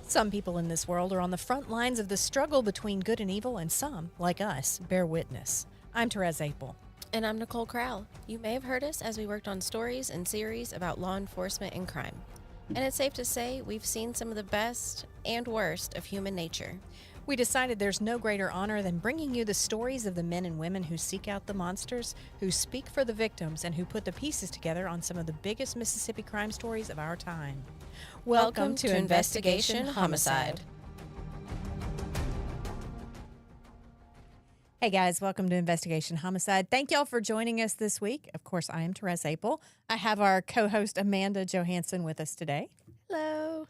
Some people in this world are on the front lines of the struggle between good and evil, and some, like us, bear witness. I'm Therese Apel. And I'm Nicole Crowell. You may have heard us as we worked on stories and series about law enforcement and crime. And it's safe to say we've seen some of the best and worst of human nature. We decided there's no greater honor than bringing you the stories of the men and women who seek out the monsters, who speak for the victims, and who put the pieces together on some of the biggest Mississippi crime stories of our time. Welcome to Investigation Homicide. Hey guys, welcome to Investigation Homicide. Thank y'all for joining us this week. Of course, I am Therese Apel. I have our co-host Amanda Johansson with us today. Hello.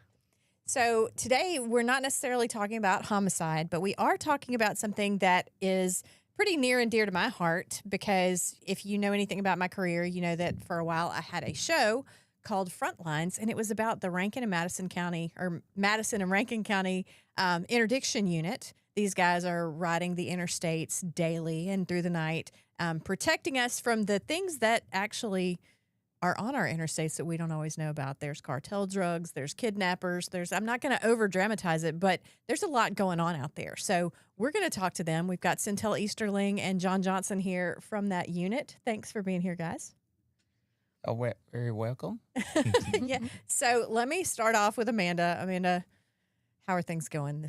So today we're not necessarily talking about homicide, but we are talking about something that is pretty near and dear to my heart, because if you know anything about my career, you know that for a while I had a show called Frontlines, and it was about the Rankin and Madison County, or Madison and Rankin County Interdiction unit. These guys are riding the interstates daily and through the night, protecting us from the things that actually are on our interstates that we don't always know about. There's cartel drugs, there's kidnappers, I'm not going to over dramatize it, but there's a lot going on out there. So we're going to talk to them. We've got Centel Easterling and Johansson here from that unit. Thanks for being here, guys. Oh, very welcome. Yeah. So let me start off with Amanda. Amanda, how are things going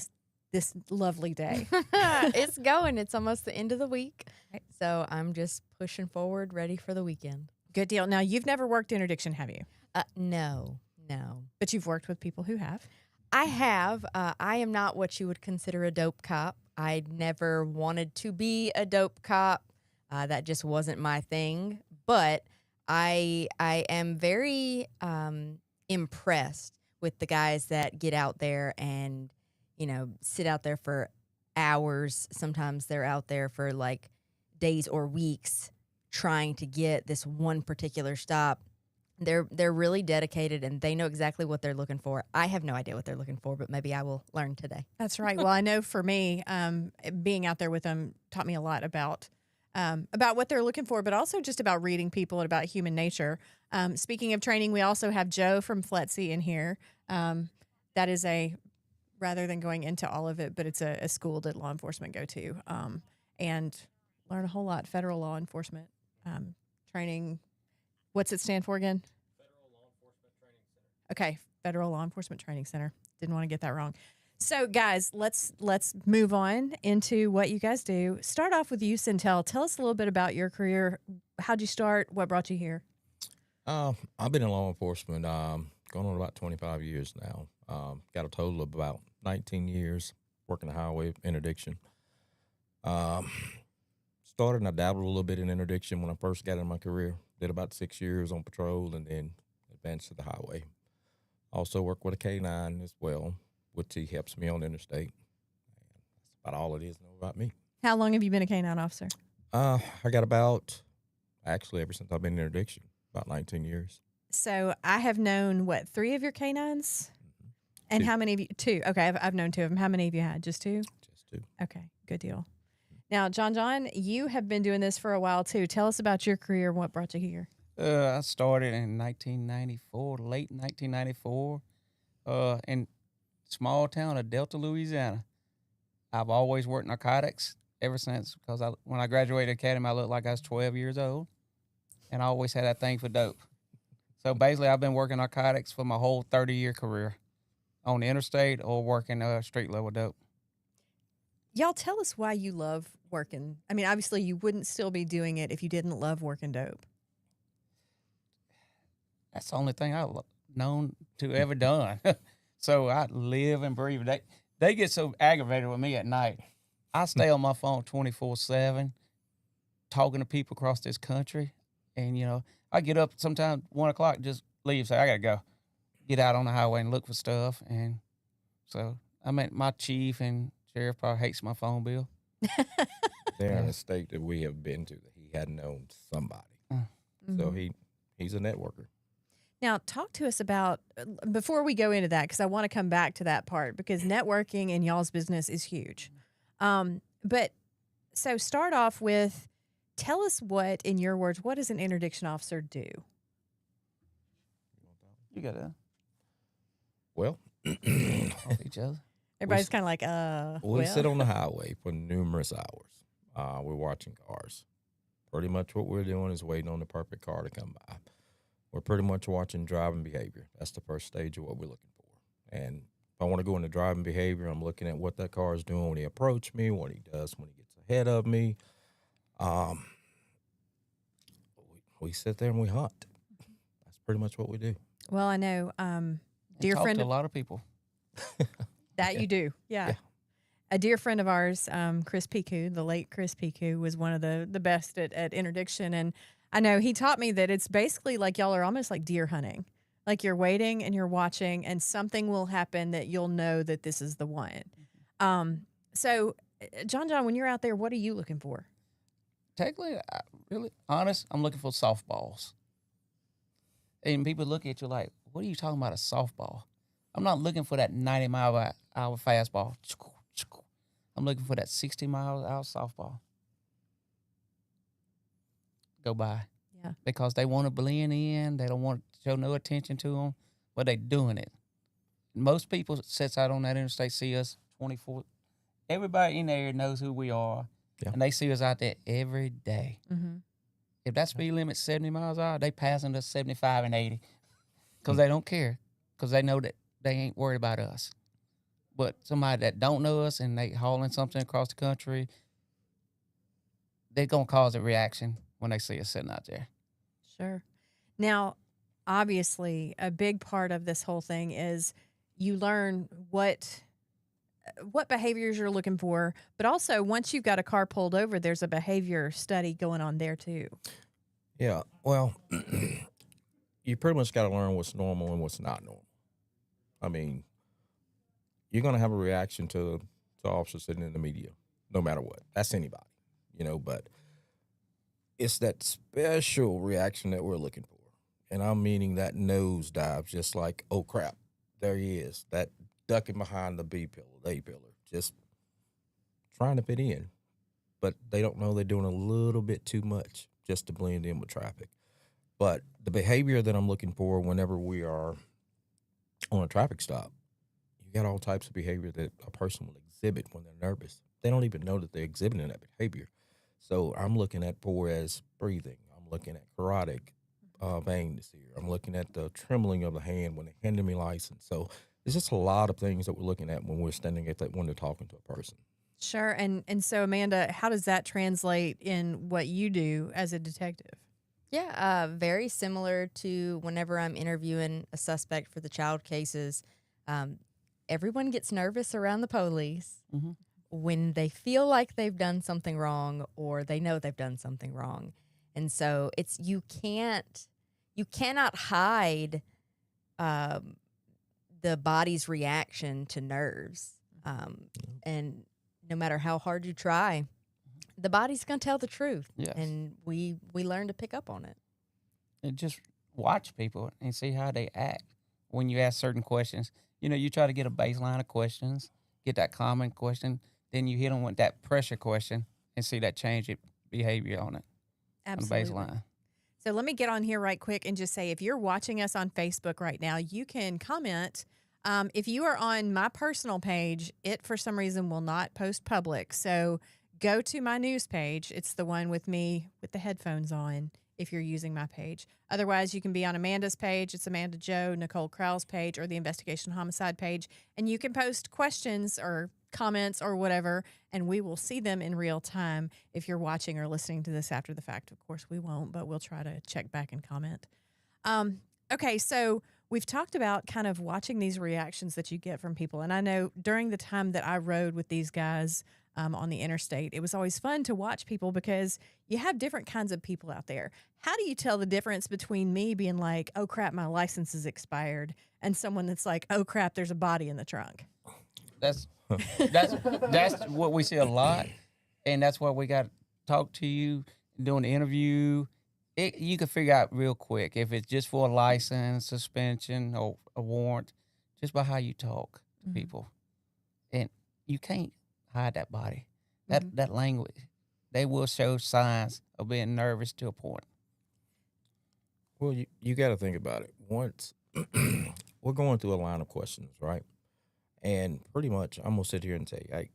this lovely day? It's going. It's almost the end of the week. So I'm just pushing forward, ready for the weekend. Good deal. Now, you've never worked interdiction, have you? No. But you've worked with people who have. I have. I am not what you would consider a dope cop. I never wanted to be a dope cop. That just wasn't my thing. But I am very impressed with the guys that get out there and, sit out there for hours. Sometimes they're out there for like days or weeks trying to get this one particular stop. They're really dedicated, and they know exactly what they're looking for. I have no idea what they're looking for, but maybe I will learn today. That's right. Well, I know for me, being out there with them taught me a lot about what they're looking for, but also just about reading people and about human nature. Speaking of training, we also have Joe from FLETC in here. That is rather than going into all of it, but it's a school that law enforcement go to and learn a whole lot. Federal law enforcement training. What's it stand for again? Federal Law Enforcement Training Center. Okay, Federal Law Enforcement Training Center. Didn't want to get that wrong. So, guys, let's move on into what you guys do. Start off with you, Centel. Tell us a little bit about your career. How'd you start? What brought you here? I've been in law enforcement going on about 25 years now. Got a total of about 19 years working the highway interdiction. Started and I dabbled a little bit in interdiction when I first got in my career. Did about 6 years on patrol and then advanced to the highway. Also work with a K-9 as well, which he helps me on the interstate. That's about all it is to know about me. How long have you been a K-9 officer? I got ever since I've been in interdiction, about 19 years. So I have known, 3 of your K-9s? Mm-hmm. And 2. How many of you? 2. Okay, I've known 2 of them. How many have you had? Just 2? Just 2. Okay, good deal. Now, John, you have been doing this for a while, too. Tell us about your career and what brought you here. I started in 1994, late 1994, in small town of Delta, Louisiana. I've always worked narcotics ever since, because when I graduated academy, I looked like I was 12 years old, and I always had that thing for dope. So basically, I've been working narcotics for my whole 30-year career on the interstate or working street-level dope. Y'all tell us why you love working. I mean, obviously, you wouldn't still be doing it if you didn't love working dope. That's the only thing I've known to ever done. So I live and breathe. They get so aggravated with me at night. I stay on my phone 24/7, talking to people across this country. And, I get up sometimes 1 o'clock, just leave, say, I got to go. Get out on the highway and look for stuff. And so my chief and sheriff probably hates my phone bill. They're in a state that we have been to that he had known somebody. Mm-hmm. So he's a networker. Now, talk to us about, before we go into that, because I want to come back to that part, because networking in y'all's business is huge. But so start off with, tell us what, in your words, what does an interdiction officer do? You got to. Well, Off each other. Everybody's kind of like, We well. sit on the highway for numerous hours. We're watching cars. Pretty much what we're doing is waiting on the perfect car to come by. We're pretty much watching driving behavior. That's the first stage of what we're looking for. And if I want to go into driving behavior, I'm looking at what that car is doing when he approaches me, what he does when he gets ahead of me. We sit there and we hunt. That's pretty much what we do. Well, I know, dear Talk friend to a of lot of people. that you do. Yeah. A dear friend of ours, Chris Piku, the late Chris Piku, was one of the best at interdiction. And I know he taught me that it's basically like y'all are almost like deer hunting. Like you're waiting and you're watching and something will happen that you'll know that this is the one. So, John, when you're out there, what are you looking for? Technically, really honest, I'm looking for softballs. And people look at you like, what are you talking about, a softball? I'm not looking for that 90-mile-an-hour fastball. I'm looking for that 60-mile-an-hour softball. Go by. Yeah. Because they want to blend in. They don't want to show no attention to them, but they doing it. Most people sits out on that interstate see us 24. Everybody in there knows who we are, and they see us out there every day. Mm-hmm. If that speed limit's 70 miles an hour, they passing us 75 and 80 because they don't care, because they know that they ain't worried about us. But somebody that don't know us and they hauling something across the country, they're going to cause a reaction when they see us sitting out there. Sure. Now, obviously, a big part of this whole thing is you learn what behaviors you're looking for, but also once you've got a car pulled over, there's a behavior study going on there too. Yeah, well, you pretty much got to learn what's normal and what's not normal. I mean, you're going to have a reaction to officers sitting in the media, no matter what. That's anybody, but it's that special reaction that we're looking for. And I'm meaning that nosedive, just like, oh, crap, there he is, that ducking behind the B pillar, the A pillar, just trying to fit in. But they don't know they're doing a little bit too much just to blend in with traffic. But the behavior that I'm looking for whenever we are on a traffic stop, you got all types of behavior that a person will exhibit when they're nervous. They don't even know that they're exhibiting that behavior. So I'm looking at for as breathing. I'm looking at carotid veins here. I'm looking at the trembling of the hand when they handed me license. So there's just a lot of things that we're looking at when we're standing at that when they're talking to a person. Sure. And so, Amanda, how does that translate in what you do as a detective? Yeah, very similar to whenever I'm interviewing a suspect for the child cases. Everyone gets nervous around the police when they feel like they've done something wrong or they know they've done something wrong. And so it's you cannot hide the body's reaction to nerves. And no matter how hard you try, the body's going to tell the truth. Yes. And we learn to pick up on it. And just watch people and see how they act when you ask certain questions. You try to get a baseline of questions, get that common question, then you hit them with that pressure question and see that change of behavior on it. Absolutely. On the baseline. So let me get on here right quick and just say, if you're watching us on Facebook right now, you can comment. If you are on my personal page, it for some reason will not post public. So go to my news page. It's the one with me with the headphones on if you're using my page. Otherwise, you can be on Amanda's page. It's Amanda Joe, Nicole Crowell's page, or the Investigation Homicide page. And you can post questions or comments or whatever, and we will see them in real time if you're watching or listening to this after the fact. Of course, we won't, but we'll try to check back and comment. Okay, so we've talked about kind of watching these reactions that you get from people. And I know during the time that I rode with these guys on the interstate, it was always fun to watch people because you have different kinds of people out there. How do you tell the difference between me being like, oh, crap, my license is expired, and someone that's like, oh, crap, there's a body in the trunk? That's what we see a lot, and that's why we got to talk to you, doing the interview. You can figure out real quick if it's just for a license, suspension, or a warrant, just by how you talk to people. And you can't hide that body. That language, they will show signs of being nervous to a point. Well, you got to think about it. Once we're going through a line of questions, right? And pretty much, I'm gonna sit here and say, hey,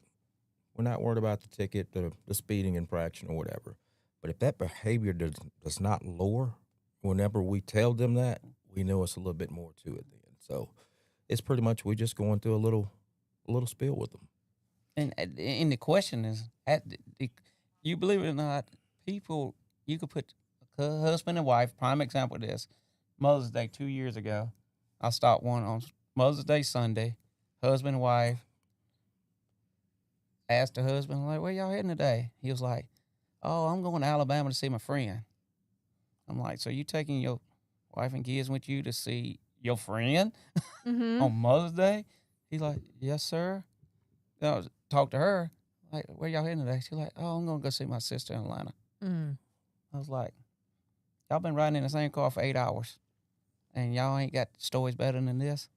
we're not worried about the ticket, the speeding infraction or whatever. But if that behavior does not lower, whenever we tell them that, we know it's a little bit more to it then. So it's pretty much we just going through a little spiel with them. And the question is, you believe it or not, people, you could put a husband and wife, prime example of this, Mother's Day 2 years ago. I stopped one on Mother's Day Sunday, husband and wife. Asked the husband, like, where y'all heading today? He was like, oh, I'm going to Alabama to see my friend. I'm like, so you taking your wife and kids with you to see your friend on Mother's Day? He's like, yes, sir. I talked to her, like, where y'all heading today? She's like, oh, I'm going to go see my sister in Atlanta. I was like, y'all been riding in the same car for 8 hours, and y'all ain't got stories better than this?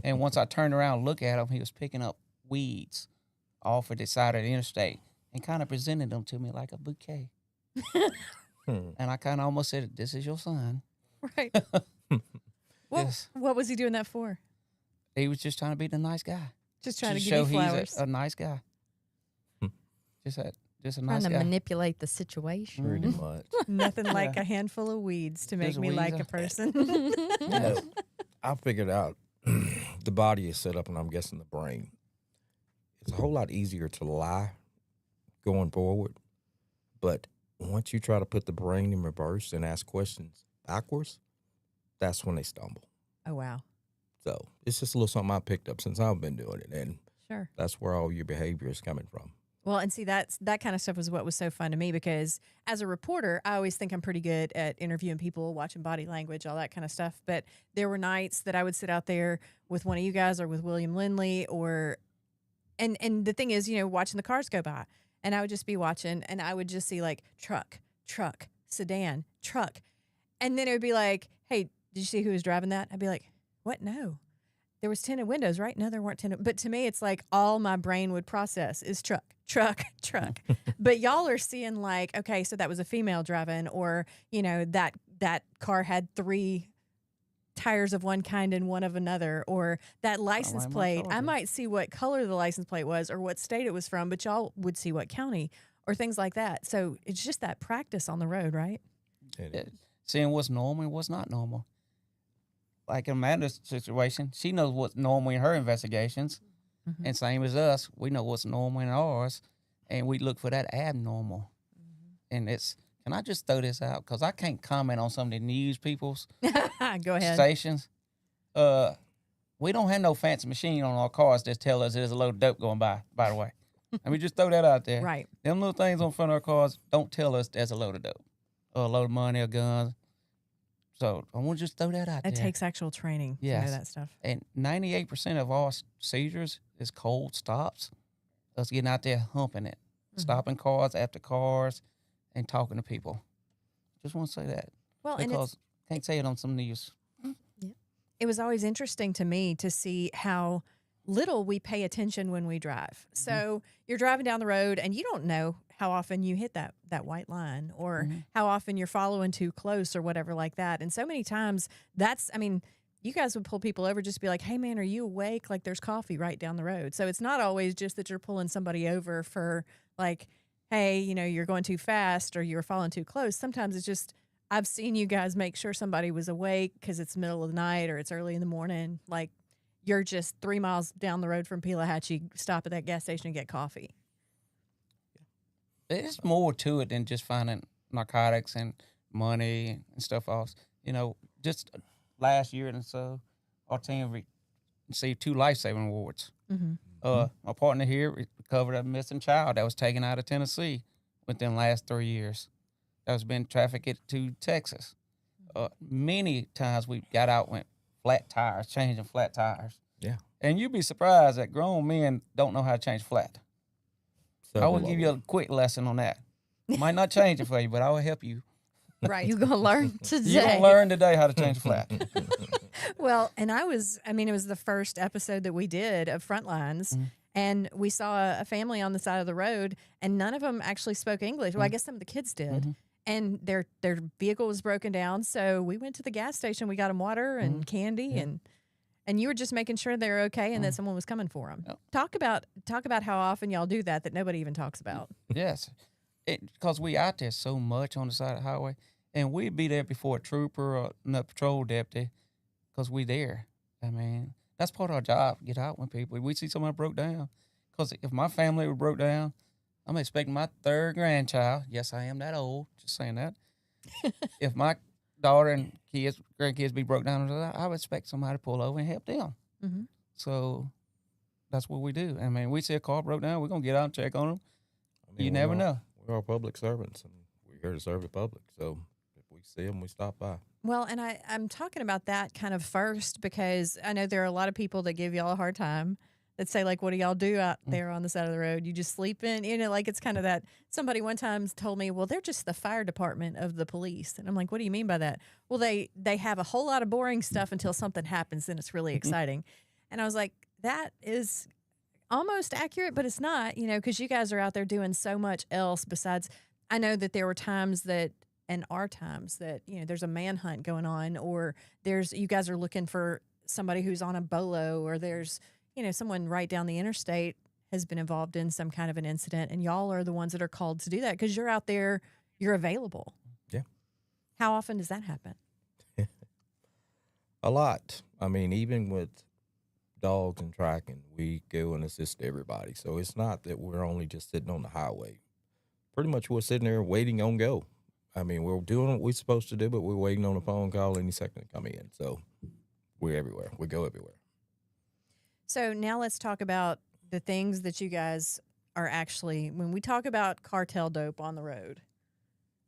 And once I turned around and looked at him, he was picking up weeds off of the side of the interstate and kind of presented them to me like a bouquet. And I kind of almost said, this is your son. Right. What was he doing that for? He was just trying to be the nice guy. Just trying to show give you flowers. He's a nice guy. Just a nice Trying to guy. manipulate the situation. Pretty much. Nothing like a handful of weeds to make Just me weeds. like a person. You know, I figured out the body is set up, and I'm guessing the brain. It's a whole lot easier to lie going forward, but once you try to put the brain in reverse and ask questions backwards, that's when they stumble. Oh, wow. So it's just a little something I picked up since I've been doing it, and Sure. that's where all your behavior is coming from. Well, and see, that kind of stuff was what was so fun to me, because as a reporter, I always think I'm pretty good at interviewing people, watching body language, all that kind of stuff. But there were nights that I would sit out there with one of you guys or with William Lindley, and the thing is, watching the cars go by, and I would just be watching, and I would just see like truck, sedan, truck. And then it would be like, hey, did you see who was driving that? I'd be like, what? No. There was tinted windows, right? No, there weren't tinted. But to me, it's like all my brain would process is truck. But y'all are seeing like, okay, so that was a female driving, or, that car had 3 tires of one kind and one of another, or that license plate. I might see what color the license plate was or what state it was from, but y'all would see what county or things like that. So it's just that practice on the road, right? It is. Seeing what's normal and what's not normal. Like in Amanda's situation, she knows what's normal in her investigations. And same as us, we know what's normal in ours, and we look for that abnormal. And can I just throw this out? Because I can't comment on some of the news people's Go ahead. stations. We don't have no fancy machine on our cars that tell us there's a load of dope going by the way. Let me just throw that out there. Right. Them little things on front of our cars don't tell us there's a load of dope or a load of money or guns. So I want to just throw that out there. It takes actual training to know that stuff. And 98% of all seizures is cold stops. Us getting out there humping it, stopping cars after cars, and talking to people. Just want to say that. Well, because can't say it on some news. It was always interesting to me to see how little we pay attention when we drive. So you're driving down the road and you don't know how often you hit that white line, or how often you're following too close or whatever like that. And so many times you guys would pull people over just to be like, hey man, are you awake? Like there's coffee right down the road. So it's not always just that you're pulling somebody over for like, hey, you're going too fast or you're following too close. Sometimes it's just, I've seen you guys make sure somebody was awake because it's middle of the night or it's early in the morning. Like you're just 3 miles down the road from Pelahatchie, stop at that gas station and get coffee. There's more to it than just finding narcotics and money and stuff else. Just last year and so, our team received 2 life-saving awards. My partner here recovered a missing child that was taken out of Tennessee within the last 3 years. That was been trafficked to Texas. Many times we got out with flat tires, changing flat tires. Yeah. And you'd be surprised that grown men don't know how to change flat. I will give you a quick lesson on that. Might not change it for you, but I will help you. Right. You're going to learn today. You're going to learn today how to change a flat. Well, and it was the first episode that we did of Frontlines, and we saw a family on the side of the road, and none of them actually spoke English. Well, I guess some of the kids did. And their vehicle was broken down, so we went to the gas station. We got them water and candy, and and you were just making sure they're okay and that someone was coming for them. Yep. Talk about how often y'all do that nobody even talks about. Yes, because we out there so much on the side of the highway, and we'd be there before a trooper or a patrol deputy, because we there. I mean, that's part of our job. Get out when people we see somebody broke down. Because if my family were broke down, I'm expecting my third grandchild. Yes, I am that old. Just saying that. If my daughter and grandkids be broke down, I would expect somebody to pull over and help them. Mm-hmm. So that's what we do. I mean, we see a car broke down, we're gonna get out and check on them. I mean, You never know. We're all public servants, and we're here to serve the public. So if we see them, we stop by. Well, and I'm talking about that kind of first because I know there are a lot of people that give y'all a hard time that say, like, what do y'all do out there on the side of the road? You just sleep in? You know, like it's kind of that. Somebody one time told me, well, they're just the fire department of the police. And I'm like, what do you mean by that? Well, they have a whole lot of boring stuff until something happens, then it's really exciting. And I was like, that is almost accurate, but it's not, you know, because you guys are out there doing so much else besides. I know that there were times that, and are times that, you know, there's a manhunt going on, or you guys are looking for somebody who's on a bolo, or there's, you know, someone right down the interstate has been involved in some kind of an incident, and y'all are the ones that are called to do that because you're out there, you're available. Yeah. How often does that happen? A lot. I mean, even with dogs and tracking, we go and assist everybody. So it's not that we're only just sitting on the highway. Pretty much we're sitting there waiting on go. I mean, we're doing what we're supposed to do, but we're waiting on a phone call any second to come in. So we're everywhere. We go everywhere. So now let's talk about the things that you guys are actually, when we talk about cartel dope on the road,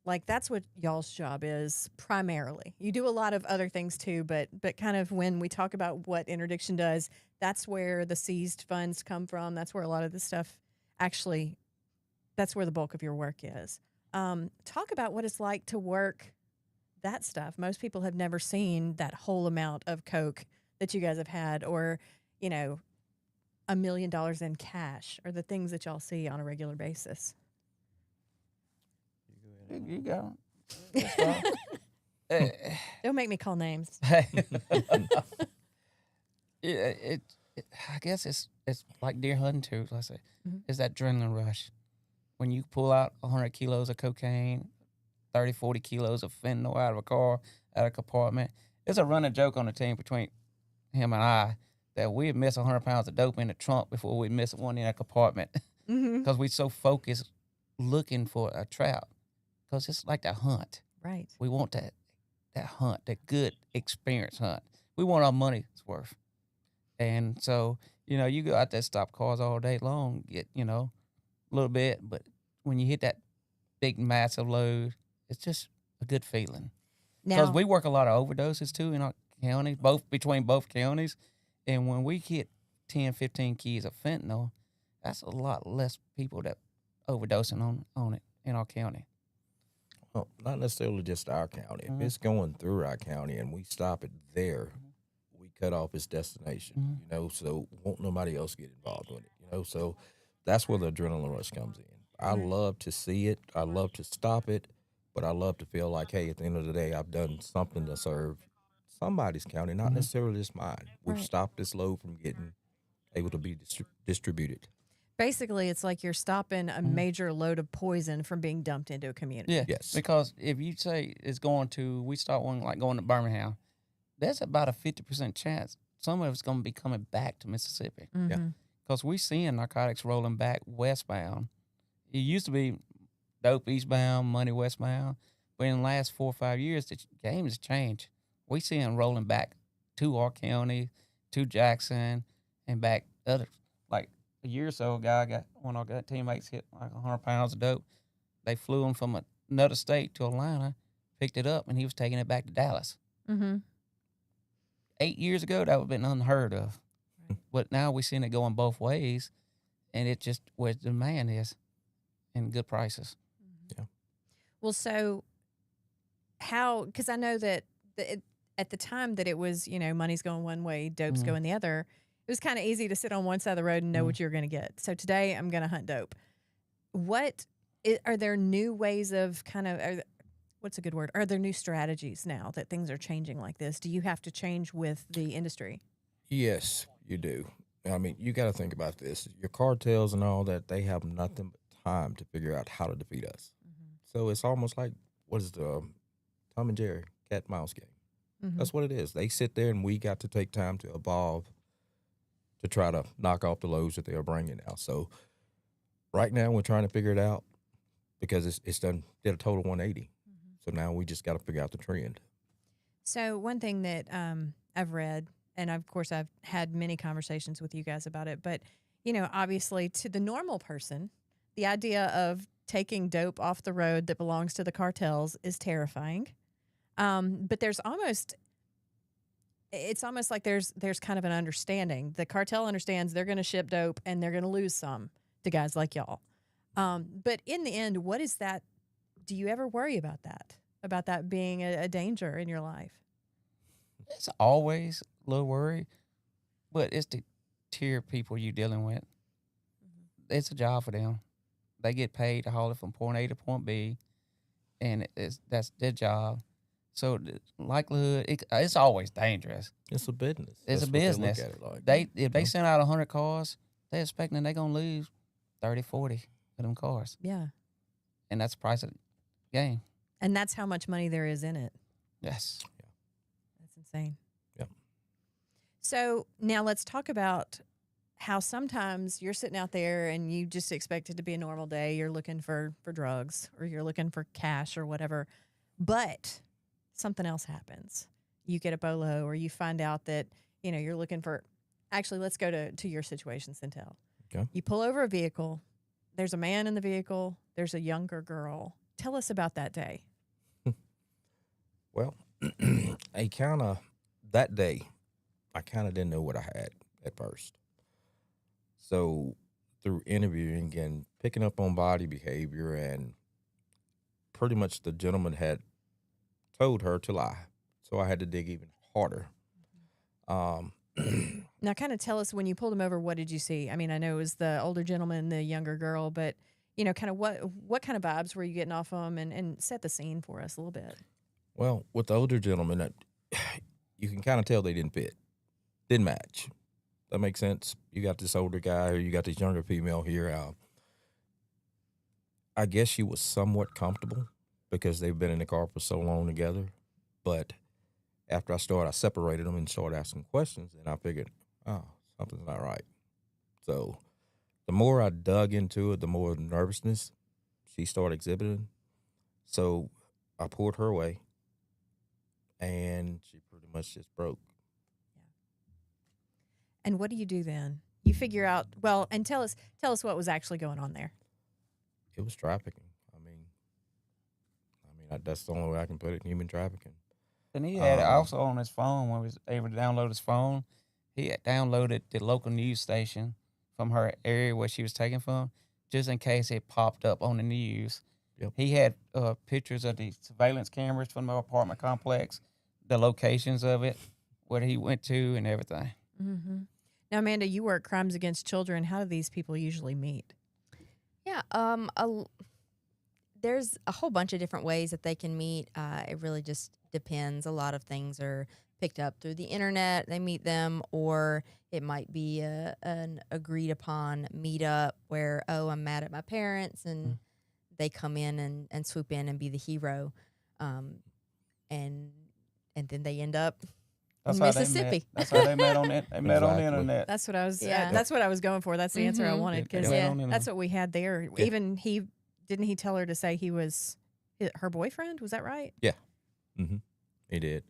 like that's what y'all's job is primarily. You do a lot of other things too, but kind of when we talk about what Interdiction does, that's where the seized funds come from. That's where a lot of the stuff actually, that's where the bulk of your work is. Talk about what it's like to work that stuff. Most people have never seen that whole amount of coke that you guys have had, or, you know, $1 million in cash, or the things that y'all see on a regular basis. You go. Don't make me call names. I guess it's like deer hunting too. Let's say Mhm. it's that adrenaline rush when you pull out 100 kilos of cocaine, 30, 40 kilos of fentanyl out of a car, out of a compartment. It's a running joke on the team between him and I that we'd miss 100 pounds of dope in the trunk before we miss one in a compartment because we're so focused looking for a trap. Because it's like that hunt. Right. We want that hunt, that good experience hunt. We want our money's worth. And so, you know, you go out there, stop cars all day long, get, you know, a little bit. But when you hit that big, massive load, it's just a good feeling. Because Now, we work a lot of overdoses, too, in our county, between both counties. And when we get 10, 15 keys of fentanyl, that's a lot less people that overdosing on it in our county. Well, not necessarily just our county. If it's going through our county and we stop it there, we cut off its destination, you know, so won't nobody else get involved with it, you know. So that's where the adrenaline rush comes in. I love to see it. I love to stop it, but I love to feel like, hey, at the end of the day, I've done something to serve somebody's county, not necessarily just mine. We've Right. stopped this load from getting able to be distributed. basically, it's like you're stopping a major load of poison from being dumped into a community. Yeah. Yes. Because if you say it's we start one like going to Birmingham, there's about a 50% chance some of it's going to be coming back to Mississippi. Mm-hmm. Yeah. Because we're seeing narcotics rolling back westbound. It used to be dope eastbound, money westbound. But in the last 4 or 5 years, the game has changed. We see them rolling back to our county, to Jackson, and back other. Like a year or so ago, one of our teammates hit like 100 pounds of dope. They flew him from another state to Atlanta, picked it up, and he was taking it back to Dallas. Mm-hmm. 8 years ago, that would have been unheard of. But now we're seeing it going both ways, and it just where the demand is and good prices. Well, so how, because I know that at the time that it was, you know, money's going one way, dope's going the other, it was kind of easy to sit on one side of the road and know what you're going to get. So today I'm going to hunt dope. Are there new ways of what's a good word? Are there new strategies now that things are changing like this? Do you have to change with the industry? Yes, you do. I mean, you got to think about this. Your cartels and all that, they have nothing but time to figure out how to defeat us. So it's almost like, what is the Tom and Jerry cat and mouse game? That's what it is. They sit there and we got to take time to evolve to try to knock off the loads that they're bringing now. So right now we're trying to figure it out because it's did a total 180. So now we just got to figure out the trend. So one thing that I've read, and of course I've had many conversations with you guys about it, but you know, obviously to the normal person, the idea of taking dope off the road that belongs to the cartels is terrifying. But it's almost like there's kind of an understanding. The cartel understands they're going to ship dope and they're going to lose some to guys like y'all. But in the end, what is that? Do you ever worry about that? About that being a danger in your life? It's always a little worry, but it's the tier people you're dealing with. It's a job for them. They get paid to haul it from point A to point B, and that's their job. So the likelihood, it's always dangerous. It's a business. It's That's a what business. They look at it like. If they send out 100 cars, they're expecting they're going to lose 30, 40 of them cars. Yeah. And that's the price of the game. And that's how much money there is in it. Yes. That's insane. Yep. So now let's talk about how sometimes you're sitting out there and you just expect it to be a normal day. You're looking for drugs or you're looking for cash or whatever. But something else happens. You get a bolo or you find out that, you know, you're looking for – actually, let's go to your situation, Centel. Okay. You pull over a vehicle. There's a man in the vehicle. There's a younger girl. Tell us about that day. Well, that day, I kind of didn't know what I had at first. So through interviewing and picking up on body behavior, and pretty much the gentleman had told her to lie. So I had to dig even harder. Now, kind of tell us, when you pulled him over, what did you see? I mean, I know it was the older gentleman, the younger girl, but, you know, kind of what kind of vibes were you getting off him, and set the scene for us a little bit. Well, with the older gentleman, you can kind of tell they didn't fit. Didn't match. That makes sense. You got this older guy, or you got this younger female here. I guess she was somewhat comfortable because they've been in the car for so long together. But after I separated them and started asking questions, and I figured, oh, something's not right. So the more I dug into it, the more nervousness she started exhibiting. So I pulled her away, and she pretty much just broke. And what do you do then? You figure out, well, and tell us what was actually going on there. It was trafficking. I mean, that's the only way I can put it, human trafficking. And he had it also on his phone when he was able to download his phone. He had downloaded the local news station from her area where she was taken from, just in case it popped up on the news. Yep. He had pictures of the surveillance cameras from the apartment complex, the locations of it, where he went to, and everything. Mm-hmm. Now, Amanda, you work crimes against children. How do these people usually meet? Yeah, there's a whole bunch of different ways that they can meet. It really just depends. A lot of things are picked up through the internet. They meet them, or it might be an agreed upon meetup where, oh, I'm mad at my parents, and they come in and swoop in and be the hero, and then they end up in Mississippi. That's how they met on it. They met on the internet. That's what I was. Yeah. That's what I was going for. That's the answer I wanted, because that's what we had there. Yeah. Even didn't he tell her to say he was her boyfriend? Was that right? Yeah. Mm-hmm. He did.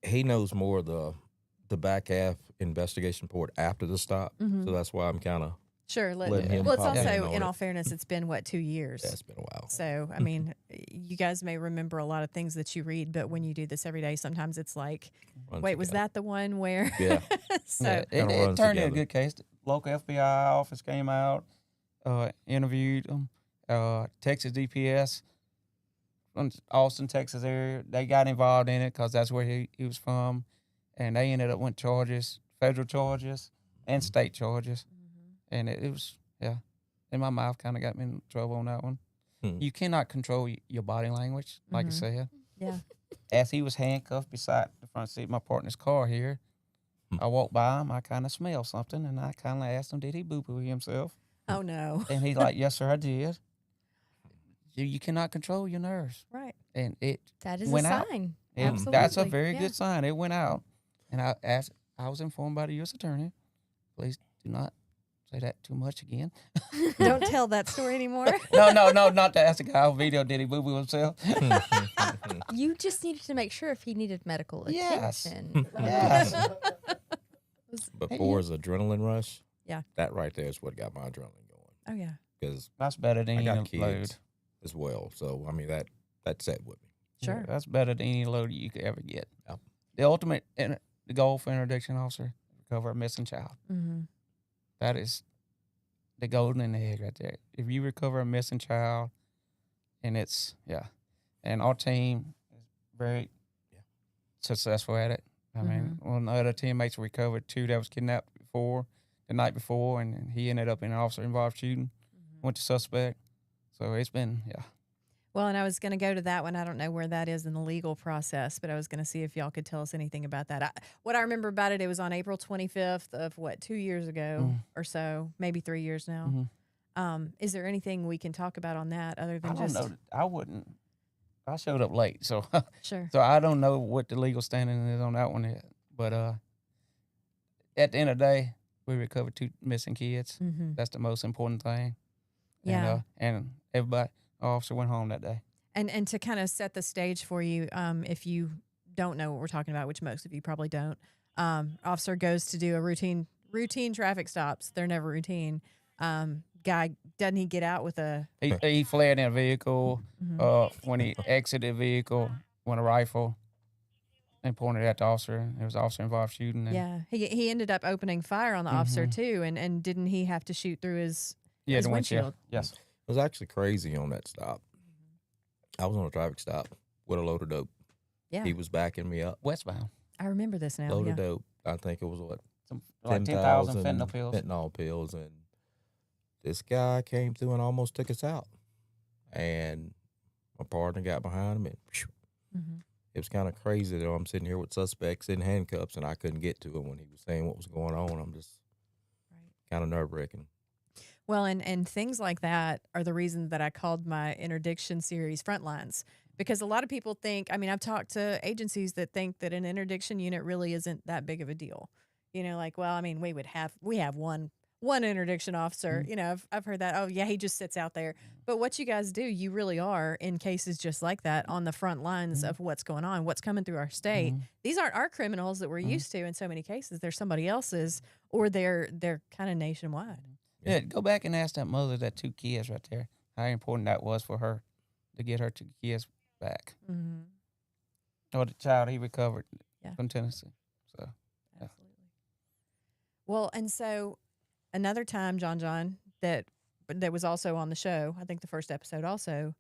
He knows more of the back half investigation report after the stop, so that's why I'm kind of sure. letting him. Well, it's pop also, on in it. all fairness, it's been 2 years. Yeah, it's been a while. So, I mean, you guys may remember a lot of things that you read, but when you do this every day, sometimes it's like, Runs wait, was together. that the one where? Yeah. So, Yeah, Kinda it runs turned in a together. good case. The local FBI office came out, interviewed them. Texas DPS from Austin, Texas area, they got involved in it because that's where he was from, and they ended up with charges, federal charges and state charges, and it was, in my mouth kind of got me in trouble on that one. You cannot control your body language, like I said. yeah. As he was handcuffed beside the front seat of my partner's car here, I walked by him. I kind of smelled something, and I kind of asked him, "Did he boo-boo himself?" Oh no. And he's like, "Yes, sir, I did." You cannot control your nerves, Right. and it That is went a out. sign. That's a Absolutely. very Yeah. good sign. It went out, and I was informed by the U.S. attorney. Please do not say that too much again. Don't tell that story anymore. No, not to ask the guy on video. Did he boo-boo himself? You just needed to make sure if he needed medical Yes. attention. Yes. Before his adrenaline rush, Yeah. that right there is what got my adrenaline going. Oh yeah. Because That's better than I got any kids load. as well. So, I mean, that set with me. Sure. Yeah, that's better than any load you could ever get. Yep. The ultimate, the goal for interdiction officer, recover a missing child. Mm-hmm. That is the golden egg right there. If you recover a missing child, and and our team is very successful at it. I mean, one of the other teammates recovered 2 that was kidnapped the night before, and he ended up in an officer-involved shooting, went to suspect. So it's been, Well, and I was going to go to that one. I don't know where that is in the legal process, but I was going to see if y'all could tell us anything about that. What I remember about it, it was on April 25th of 2 years ago or so, maybe 3 years now. Is there anything we can talk about on that other than I don't just know. I wouldn't. I showed up late, so sure? so I don't know what the legal standing is on that one yet. But at the end of the day, we recovered 2 missing kids. Mm-hmm. That's the most important thing. Yeah. And everybody, our officer went home that day. And to kind of set the stage for you, if you don't know what we're talking about, which most of you probably don't, officer goes to do a routine traffic stops. They're never routine. Guy, doesn't he get out with a? He fled in a vehicle. When he exited the vehicle, with a rifle and pointed at the officer. There was an officer-involved shooting. And Yeah, he ended up opening fire on the officer too, and didn't he have to shoot through his the windshield? Yes. It was actually crazy on that stop. I was on a traffic stop with a load of dope. Yeah, He was backing me up. Westbound. I remember this now. Load Yeah. of dope. I think it was what? Like 10,000 fentanyl pills. Fentanyl pills. And this guy came through and almost took us out. And my partner got behind him and it was kind of crazy though. I'm sitting here with suspects in handcuffs and I couldn't get to him when he was saying what was going on. I'm just kind of nerve-wracking. Well, and things like that are the reason that I called my interdiction series Frontlines, because a lot of people think, I mean, I've talked to agencies that think that an interdiction unit really isn't that big of a deal. You know, like, well, I mean, we have one interdiction officer. You know, I've heard that. Oh yeah, he just sits out there. But what you guys do, you really are in cases just like that on the front lines of what's going on, what's coming through our state. These aren't our criminals that we're used to in so many cases. They're somebody else's, or they're kind of nationwide. Yeah, go back and ask that mother, that 2 kids right there, how important that was for her to get her 2 kids back. Or the child he recovered from Tennessee. So, Absolutely. Well, and so another time, John, that was also on the show, I think the first episode also,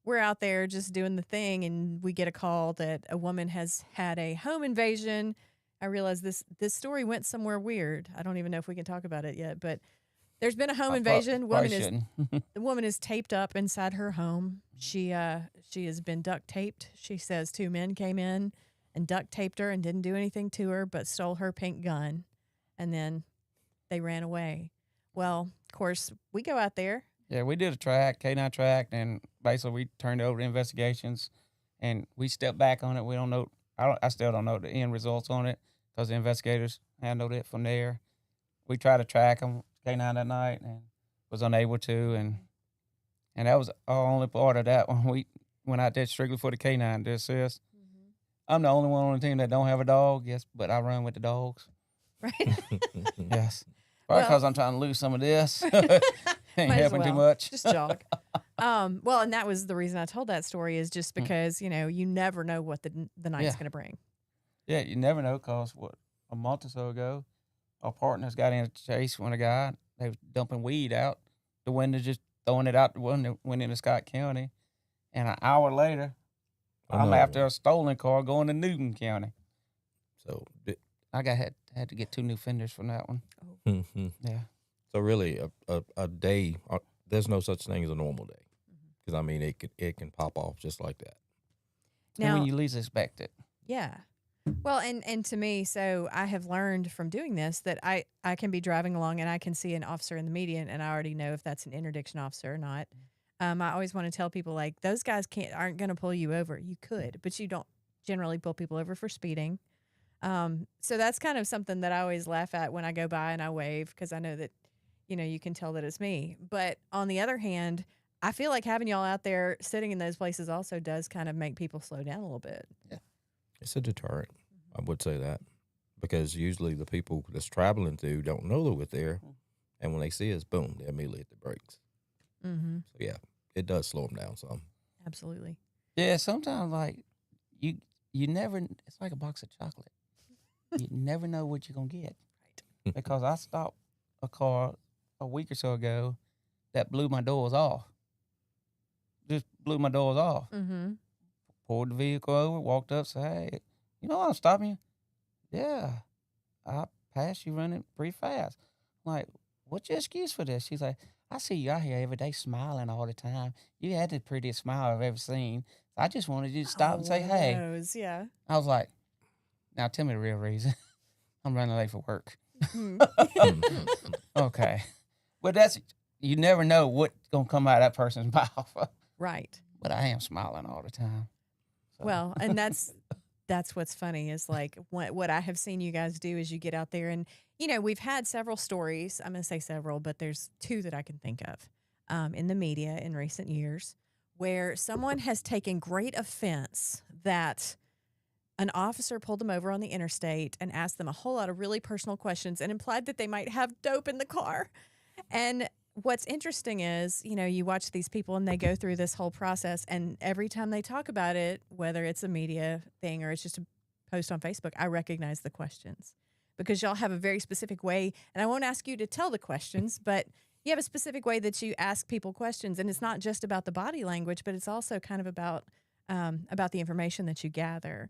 we're out there just doing the thing, and we get a call that a woman has had a home invasion. I realize this story went somewhere weird. I don't even know if we can talk about it yet, but there's been a home invasion. The woman is taped up inside her home. She has been duct taped. She says 2 men came in and duct taped her and didn't do anything to her, but stole her pink gun, and then they ran away. Well, of course, we go out there. Yeah, we did a track, K9 track, and basically we turned over the investigations, and we stepped back on it. We don't know. I still don't know the end results on it because the investigators handled it from there. We tried to track them, K9 that night, and was unable to, and that was our only part of that one. We went out there strictly for the K9 to assist. I'm the only one on the team that don't have a dog, yes, but I run with the dogs. Right. Yes. Probably because I'm trying to lose some of this. Ain't Might as helping too well. much. Just jog. Well, and that was the reason I told that story, is just because, you know, you never know what the night's going to bring. Yeah, you never know, because a month or so ago, our partners got in a chase with a guy. They was dumping weed out the window, just throwing it out the window, went into Scott County. And an hour later, I'm after a stolen car going to Newton County. So I had to get 2 new fenders from that one. Yeah. So really, a day, there's no such thing as a normal day, because I mean it can pop off just like that. And Now, when you least expect it. yeah. Well, and to me, so I have learned from doing this that I can be driving along and I can see an officer in the median and I already know if that's an interdiction officer or not. I always want to tell people like those guys aren't going to pull you over. You could, but you don't generally pull people over for speeding. So that's kind of something that I always laugh at when I go by and I wave because I know that you can tell that it's me. But on the other hand, I feel like having y'all out there sitting in those places also does kind of make people slow down a little bit. It's a deterrent. I would say that because usually the people that's traveling through don't know that we're there, and when they see us, boom, they immediately hit the brakes. Mm-hmm. So yeah, it does slow them down some. Absolutely. Yeah, sometimes like you never. It's like a box of chocolate. You never know what you're gonna get. Right. Because I stopped a car a week or so ago that blew my doors off. Just blew my doors off. Mm-hmm. Pulled the vehicle over, walked up, said, "Hey, you know I'm stopping you." Yeah, I passed you running pretty fast. I'm like, what's your excuse for this? She's like, I see you out here every day smiling all the time. You had the prettiest smile I've ever seen. I just wanted you to stop and say, hey. Yeah. I was like, now tell me the real reason. I'm running late for work. Okay. But you never know what's going to come out of that person's mouth. Right. But I am smiling all the time. So. Well, and that's what's funny is like what I have seen you guys do is you get out there and, we've had several stories. I'm going to say several, but there's two that I can think of in the media in recent years where someone has taken great offense that an officer pulled them over on the interstate and asked them a whole lot of really personal questions and implied that they might have dope in the car. And what's interesting is, you watch these people and they go through this whole process, and every time they talk about it, whether it's a media thing or it's just a post on Facebook, I recognize the questions because y'all have a very specific way. And I won't ask you to tell the questions, but you have a specific way that you ask people questions, and it's not just about the body language, but it's also kind of about the information that you gather.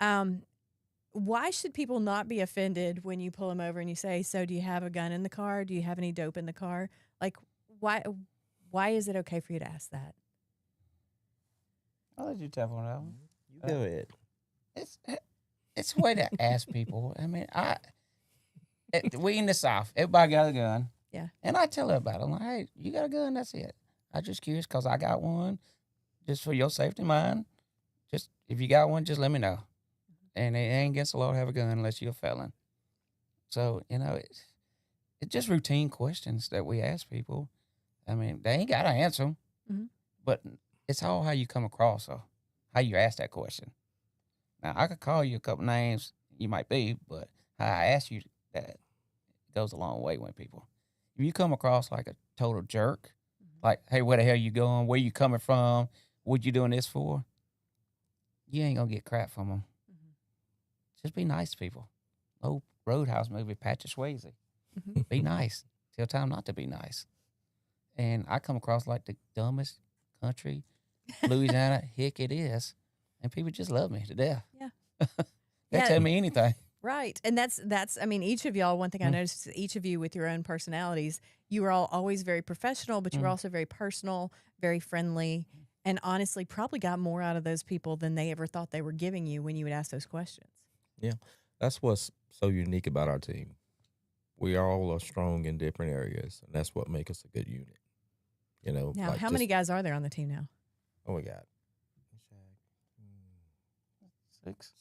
Why should people not be offended when you pull them over and you say, so do you have a gun in the car? Do you have any dope in the car? Like, why is it okay for you to ask that? I'll let you tap on that one. You go ahead. It's a way to ask people. I mean, we in the South. Everybody got a gun. Yeah. And I tell everybody, I'm like, hey, you got a gun? That's it. I'm just curious because I got one just for your safety of mine. Just if you got one, just let me know. And it ain't against the law to have a gun unless you're a felon. So, it's just routine questions that we ask people. I mean, they ain't got to answer them. Mm-hmm. But it's all how you come across or how you ask that question. Now, I could call you a couple names you might be, but how I ask you that goes a long way with people. If you come across like a total jerk, like, hey, where the hell you going? Where you coming from? What you doing this for? You ain't going to get crap from them. Just be nice to people. Oh, Roadhouse movie, Patrick Swayze. Be nice. Tell time not to be nice. And I come across like the dumbest country, Louisiana hick it is. And people just love me to death. Yeah. They tell me anything. Right. And that's I mean, each of y'all, one thing I noticed is each of you with your own personalities, you were all always very professional, but you were also very personal, very friendly, and honestly probably got more out of those people than they ever thought they were giving you when you would ask those questions. Yeah, that's what's so unique about our team. We all are strong in different areas, and that's what makes us a good unit. Now, how many guys are there on the team now? Oh, we got six.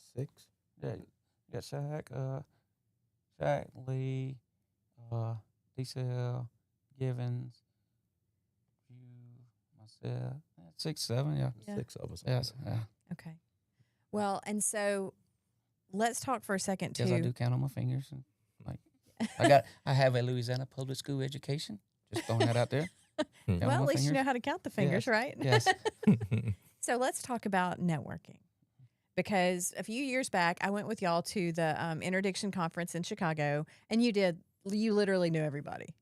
Yeah, you got Shaq, Lee, DCL, Givens, you, myself, 6, 7, yeah. 6 of us. Yes, yeah. Okay. Well, and so let's talk for a second too. Yes, I do count on my fingers. And, I have a Louisiana public school education. Just throwing that out there. Well, at least you know how to count the fingers, right? Yes. So let's talk about networking. Because a few years back, I went with y'all to the Interdiction conference in Chicago, and you literally knew everybody.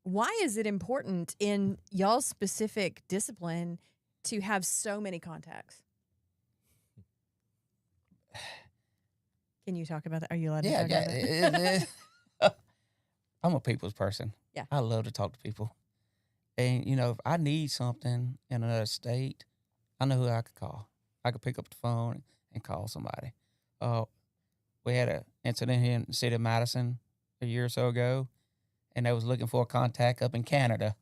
Why is it important in y'all's specific discipline to have so many contacts? Can you talk about that? Are you allowed to talk about that? I'm a people's person. Yeah. I love to talk to people. And, if I need something in another state, I know who I could call. I could pick up the phone and call somebody. We had an incident here in the city of Madison a year or so ago, and they was looking for a contact up in Canada.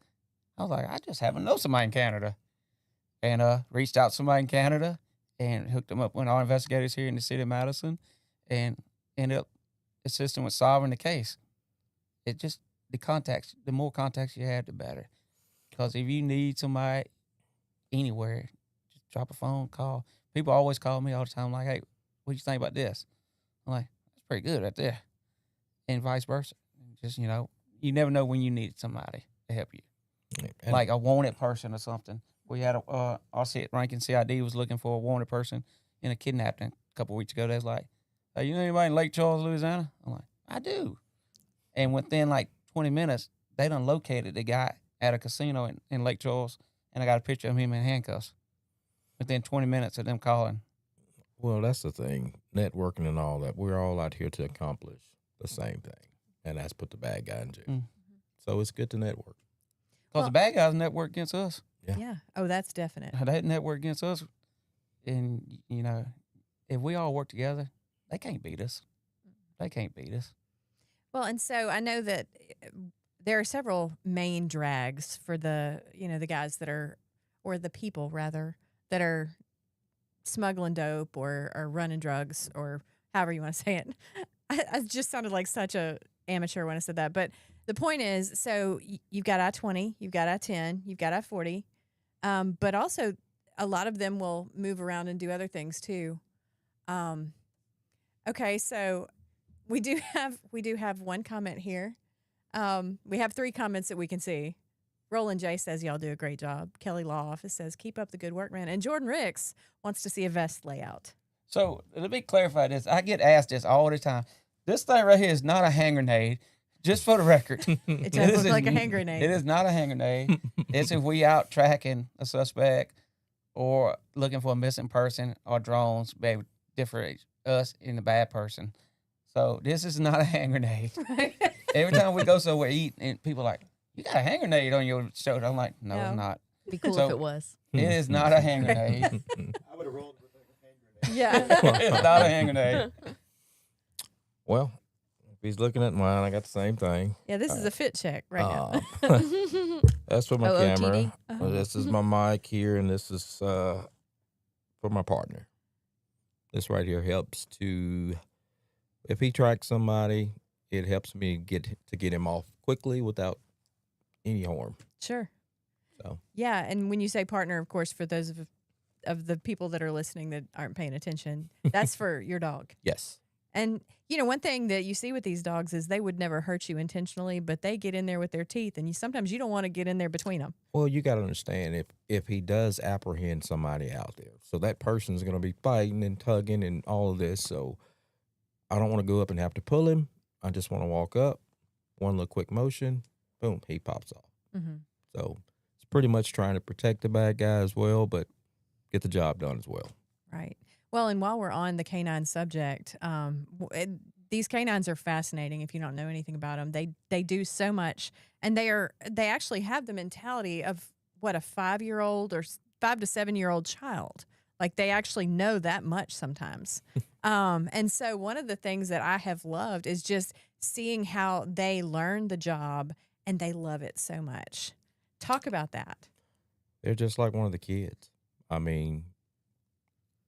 I was like, I just happen to know somebody in Canada. And reached out to somebody in Canada and hooked them up with our investigators here in the city of Madison and ended up assisting with solving the case. It just, the more contacts you have, the better. Because if you need somebody anywhere, just drop a phone, call. People always call me all the time like, hey, what do you think about this? I'm like, that's pretty good right there. And vice versa. Just, you never know when you need somebody to help you. And like a wanted person or something. We had Rankin CID was looking for a wanted person in a kidnapping a couple of weeks ago. They was like, hey, you know anybody in Lake Charles, Louisiana? I'm like, I do. And within like 20 minutes, they done located the guy at a casino in Lake Charles, and I got a picture of him in handcuffs within 20 minutes of them calling. Well, that's the thing, networking and all that. We're all out here to accomplish the same thing, and that's put the bad guy in jail. Mm. So it's good to network. Because the bad guys network against us. Yeah. Oh, that's definite. They network against us. And, if we all work together, they can't beat us. They can't beat us. Well, and so I know that there are several main drags for the guys that are, or the people rather, that are smuggling dope or running drugs or however you want to say it. I just sounded like such a amateur when I said that. But the point is, so you've got I-20, you've got I-10, you've got I-40, but also a lot of them will move around and do other things too. Okay, so we do have one comment here. We have 3 comments that we can see. Roland J says y'all do a great job. Kelly Law Office says keep up the good work, man. And Jordan Ricks wants to see a vest layout. So let me clarify this. I get asked this all the time. This thing right here is not a hand grenade. Just for the record, It does look like a hand grenade. It is not a hand grenade. It's if we out tracking a suspect or looking for a missing person or drones, baby, differentiate us in the bad person. So this is not a hand grenade. Every time we go somewhere eat, and people are like, you got a hand grenade on your shoulder. I'm like, no, it's not. Be cool So- if it was. It is not a hand grenade. I would have rolled with a hand grenade. Yeah. It's not a hand grenade. Well, if he's looking at mine, I got the same thing. Yeah, this is a fit check right now. That's for my OOTD? camera. Uh-huh. This is my mic here, and this is for my partner. This right here helps to, if he tracks somebody, it helps me get him off quickly without any harm. Sure. So Yeah, and when you say partner, of course, for those of the people that are listening that aren't paying attention, that's for your dog. yes, And one thing that you see with these dogs is they would never hurt you intentionally, but they get in there with their teeth, and sometimes you don't want to get in there between them. well, you got to understand if he does apprehend somebody out there, so that person's going to be fighting and tugging and all of this. So I don't want to go up and have to pull him. I just want to walk up, one little quick motion, boom, he pops off. Mm-hmm. So it's pretty much trying to protect the bad guy as well, but get the job done as well. Right. Well, and while we're on the canine subject, these canines are fascinating. If you don't know anything about them, they do so much, and they actually have the mentality of what a 5-year-old or 5 to 7-year-old child. Like they actually know that much sometimes. And so one of the things that I have loved is just seeing how they learn the job and they love it so much. Talk about that. They're just like one of the kids. I mean,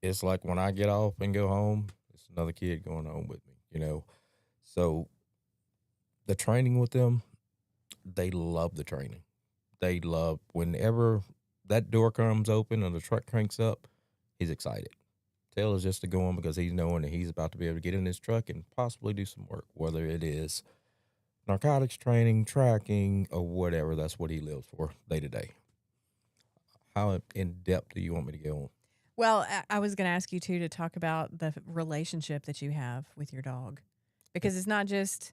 it's like when I get off and go home, it's another kid going home with me, So the training with them, they love the training. They love whenever that door comes open or the truck cranks up, he's excited. Taylor's just to go on because he's knowing that he's about to be able to get in his truck and possibly do some work, whether it is narcotics training, tracking, or whatever. That's what he lives for day to day. How in depth do you want me to go on? Well, I was going to ask you too to talk about the relationship that you have with your dog, because it's not just,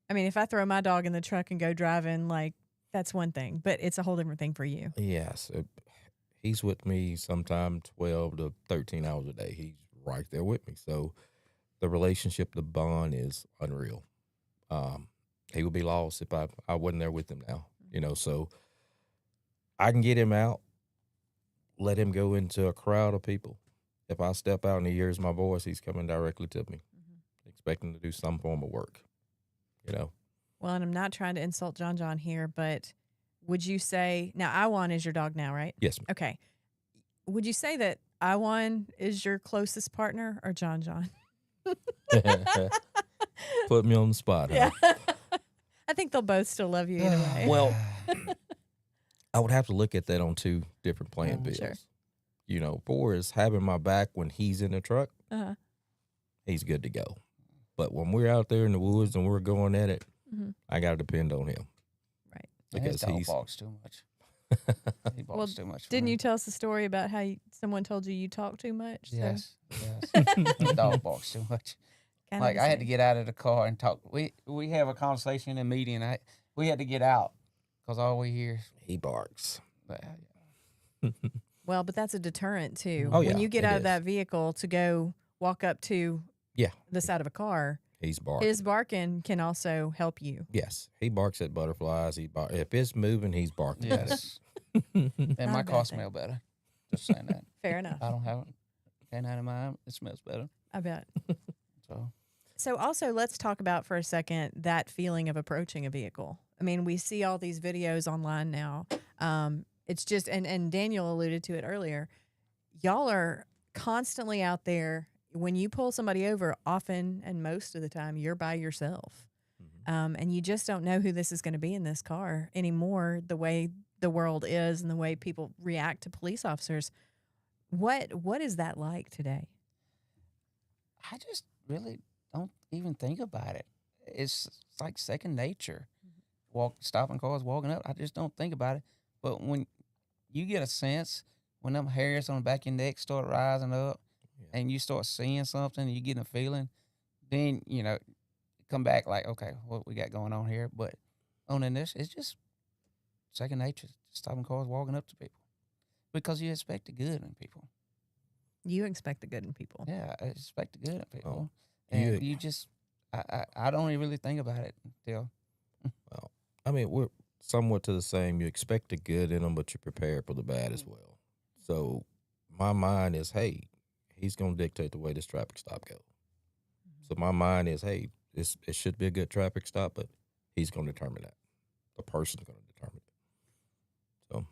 if I throw my dog in the truck and go driving, like that's one thing, but it's a whole different thing for you. Yes. He's with me sometime 12 to 13 hours a day. He's right there with me. So the relationship, the bond is unreal. He would be lost if I wasn't there with him now, so I can get him out, let him go into a crowd of people, If I step out and he hears my voice, he's coming directly to me, expecting to do some form of work, you know. Well, and I'm not trying to insult John here, but would you say now Iwan is your dog now, right? Yes, ma'am. Okay. Would you say that Iwan is your closest partner or John? Put me on the spot. Yeah. Huh? I think they'll both still love you either way. Well, I would have to look at that on two different playing fields. Sure. You know, Boris having my back when he's in the truck, Uh-huh. he's good to go. But when we're out there in the woods and we're going at it, I got to depend on him. Right. Because Because he he's barks too much. He barks Well, too much. for Didn't me. you tell us the story about how someone told you talk too much? So Yes. The dog barks too much. kinda Like the I had to same. get out of the car and talk. We have a conversation in a meeting. We had to get out because all we hear is he barks. Well, but that's a deterrent too. Oh, When yeah, you get it out of is. that vehicle to go walk up to Yeah, the side of a car, he's barking. his barking can also help you. Yes, he barks at butterflies. If it's moving, he's barking at it. yes. Not And a my bad car thing. smell better. Just saying that. Fair enough. I don't have it. Canine in mine. It smells better. I bet. So So also let's talk about for a second that feeling of approaching a vehicle. I mean, we see all these videos online now. It's just and Daniel alluded to it earlier. Y'all are constantly out there. When you pull somebody over, often and most of the time, you're by yourself. And you just don't know who this is going to be in this car anymore, the way the world is and the way people react to police officers. What is that like today? I just really don't even think about it. It's like second nature. Stopping cars, walking up. I just don't think about it. But when you get a sense, when them hairs on the back of your neck start rising up, and you start seeing something, and you get a feeling, then come back like, okay, what we got going on here? But on this, it's just second nature. Stopping cars, walking up to people, because you expect the good in people. You expect the good in people. Yeah, I expect the good in people, Oh, and you- you just, I don't even really think about it until. Well, I mean, we're somewhat to the same. You expect the good in them, but you prepare for the bad as well. So my mind is, hey, he's going to dictate the way this traffic stop goes. So my mind is, hey, it should be a good traffic stop, but he's going to determine that. The person's going to determine it. So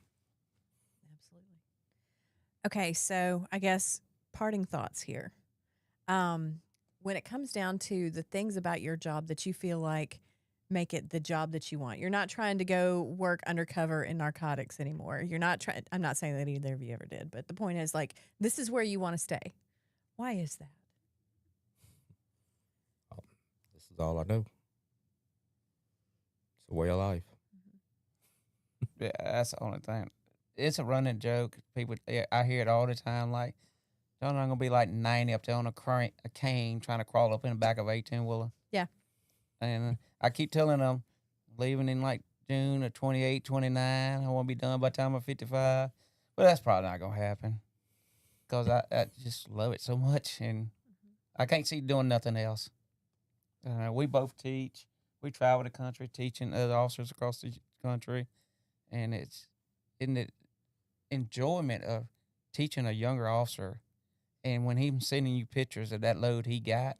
Absolutely. Okay, so I guess parting thoughts here. When it comes down to the things about your job that you feel like make it the job that you want, you're not trying to go work undercover in narcotics anymore. You're not trying. I'm not saying that either of you ever did, but the point is, like, this is where you want to stay. Why is that? this is all I know. It's the way of life. Yeah, that's the only thing. It's a running joke. People, I hear it all the time. Like, John, I'm gonna be like 90 up there on a cane trying to crawl up in the back of 18-wheeler. Yeah. And I keep telling them, leaving in like June of 28, 29. I want to be done by the time I'm 55. But that's probably not gonna happen, because I just love it so much, and I can't see doing nothing else. We both teach. We travel the country teaching other officers across the country, and it's in the enjoyment of teaching a younger officer. And when he's sending you pictures of that load he got,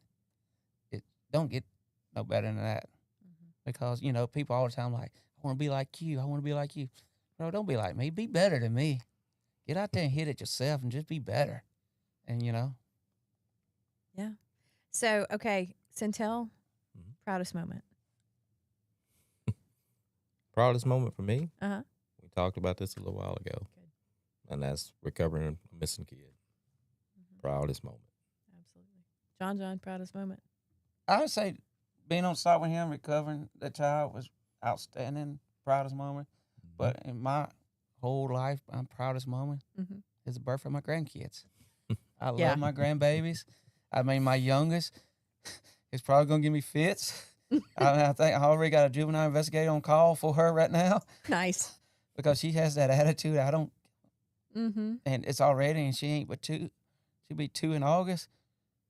it don't get no better than that. Because, people all the time like, I want to be like you. I want to be like you. Bro, don't be like me. Be better than me. Get out there and hit it yourself and just be better. And, Yeah. So, okay, Centel, proudest moment. Proudest moment for me, Uh-huh. we talked about this a little while ago, and that's recovering a missing kid. Proudest moment. Absolutely. John, proudest moment. I would say being on site with him, recovering the child was outstanding, proudest moment. But in my whole life, my proudest moment Mhm. is the birth of my grandkids. I Yeah. love my grandbabies. I mean, my youngest is probably going to give me fits. I think I already got a juvenile investigator on call for her right now, Nice. because she has that attitude. I don't, Mm-hmm. and it's already, and she ain't but 2. She'll be 2 in August.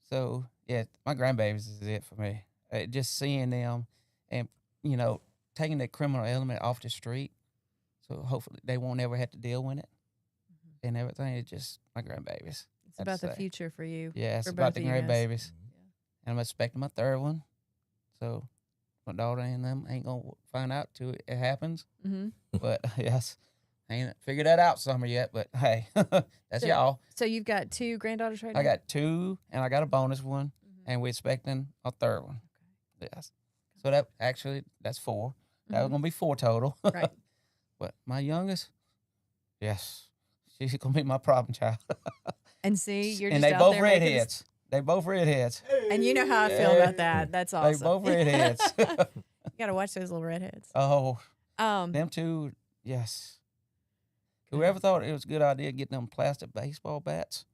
So, yeah, my grandbabies is it for me. Just seeing them and, taking that criminal element off the street. So hopefully they won't ever have to deal with it and everything. It's just my grandbabies. It's about the future for you. Yeah, it's for about both the of you guys. grandbabies. And I'm expecting my third one. So my daughter and them ain't going to find out till it happens. Mm-hmm. But yes, I ain't figured that out summer yet. But hey, that's y'all. So you've got 2 granddaughters right now? I got 2, and I got a bonus one, and we're expecting a third one. Yes. So that's 4. That was going to be 4 total. Right. But my youngest, yes, she's going to be my problem child. And see, you're just And they out both there making redheads. They both redheads. And you know how I feel about that. That's awesome. They both redheads. You got to watch those little redheads. Oh, Um, them 2, yes. Whoever thought it was a good idea getting them plastic baseball bats?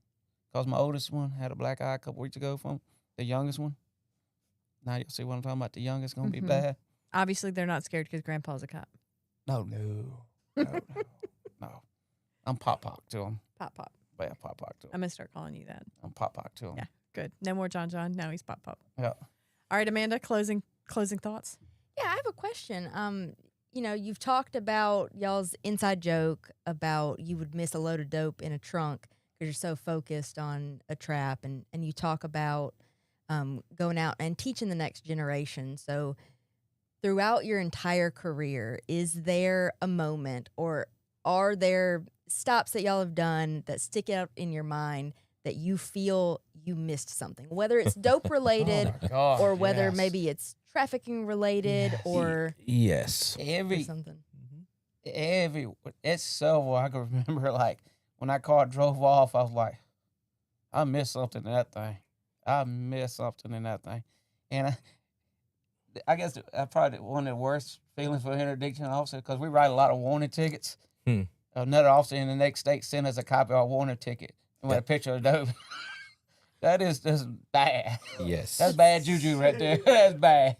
Because my oldest one had a black eye a couple weeks ago from the youngest one. Now you'll see what I'm talking about. The youngest going to be bad. Obviously, they're not scared because Grandpa's a cop. No. I'm Pop to them. Pop. Yeah, Pop to them. I'm going to start calling you that. I'm Pop to them. Yeah, good. No more John. Now he's Pop. Yeah. All right, Amanda, closing thoughts? Yeah, I have a question. You've talked about y'all's inside joke about you would miss a load of dope in a trunk because you're so focused on a trap, and you talk about going out and teaching the next generation. So throughout your entire career, is there a moment or are there stops that y'all have done that stick out in your mind that you feel you missed something, whether it's dope related or whether maybe it's trafficking related or Yes. or something? It's so I can remember, like, when that car drove off, I was like, I missed something in that thing. And I guess I probably one of the worst feelings for interdiction officer, because we write a lot of warning tickets. Another officer in the next state sent us a copy of our warning ticket with a picture of dope. That is just bad. Yes. That's bad juju right there. That's bad.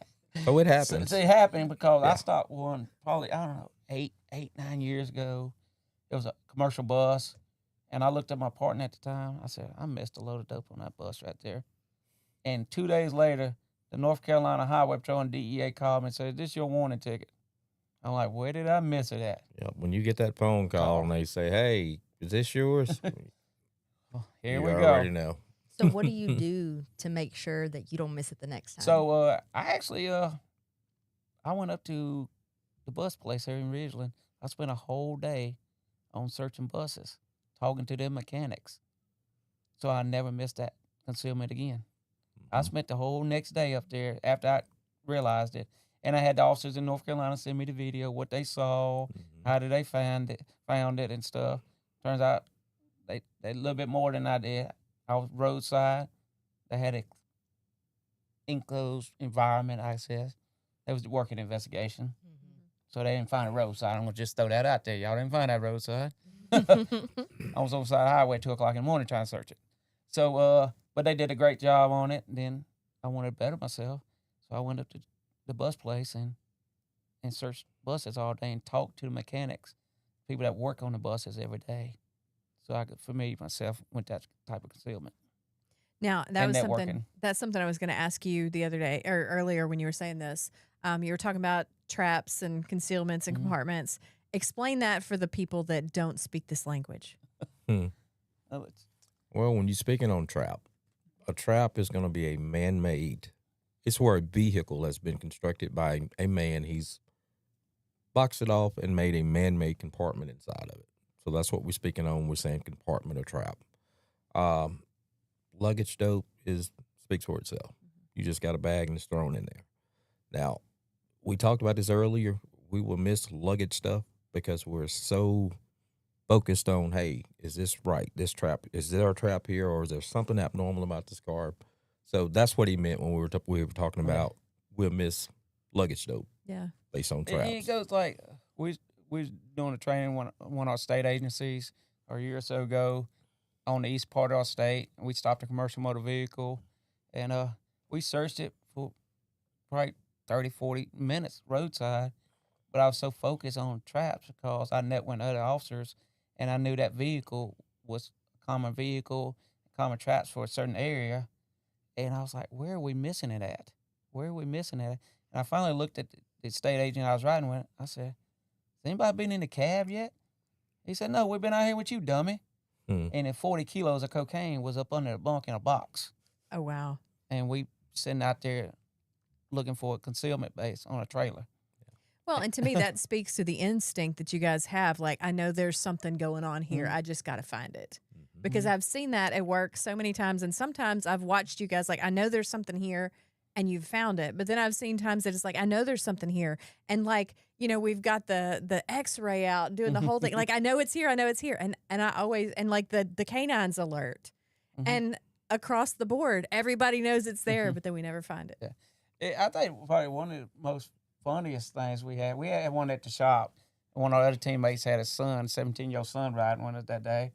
Oh, it happens. So it happened because I stopped one probably, I don't know, 9 years ago. It was a commercial bus. And I looked at my partner at the time. I said, I missed a load of dope on that bus right there. And 2 days later, the North Carolina Highway Patrol and DEA called me and said, this is your warning ticket. I'm like, where did I miss it at? Yeah, when you get that phone call and they say, hey, is this yours? Here you we already go. know. So what do you do to make sure that you don't miss it the next time? So I actually, I went up to the bus place here in Ridgeland. I spent a whole day on searching buses, talking to their mechanics. So I never missed that concealment again. I spent the whole next day up there after I realized it. And I had the officers in North Carolina send me the video, what they saw, how did they found it and stuff. Turns out they a little bit more than I did. I was roadside. They had an enclosed environment, I guess. It was working investigation. So they didn't find a roadside. I'm going to just throw that out there. Y'all didn't find that roadside. I was on the side of the highway at 2 o'clock in the morning trying to search it. So, but they did a great job on it. And then I wanted to better myself. So I went up to the bus place and searched buses all day and talked to the mechanics, people that work on the buses every day. So I could familiar myself with that type of concealment. Now that's something I was going to ask you the other day or earlier when you were saying this. You were talking about traps and concealments and compartments. Explain that for the people that don't speak this language. Well, when you're speaking on a trap is going to be a man-made. It's where a vehicle has been constructed by a man. He's boxed it off and made a man-made compartment inside of it. So that's what we're speaking on. We're saying compartment or trap. Luggage dope speaks for itself. You just got a bag and it's thrown in there. Now, we talked about this earlier. We will miss luggage stuff because we're so focused on, hey, is this right? This trap, is there a trap here, or is there something abnormal about this car? So that's what he meant when we were talking about we'll miss luggage dope. Yeah, based on traps. And it goes like we was doing a training one of our state agencies a year or so ago on the east part of our state. And we stopped a commercial motor vehicle, and we searched it for probably 30, 40 minutes roadside. But I was so focused on traps because I met with other officers, and I knew that vehicle was a common vehicle, common traps for a certain area. And I was like, where are we missing it at? Where are we missing it at? And I finally looked at the state agent I was riding with. I said, has anybody been in the cab yet? He said, no, we've been out here with you, dummy. Mm. and then 40 kilos of cocaine was up under the bunk in a box. Oh, wow. And we sitting out there looking for a concealment base on a trailer. Well, and to me, that speaks to the instinct that you guys have. Like, I know there's something going on here. I just got to find it. Because I've seen that at work so many times. And sometimes I've watched you guys, like, I know there's something here and you've found it. But then I've seen times that it's like, I know there's something here. And, like, you know, we've got the X-ray out doing the whole thing. Like, I know it's here. I know it's here. And I always, and like the canines alert. And across the board, everybody knows it's there, but then we never find it. I think probably one of the most funniest things we had one at the shop. One of our other teammates had a son, 17-year-old son, riding one of that day.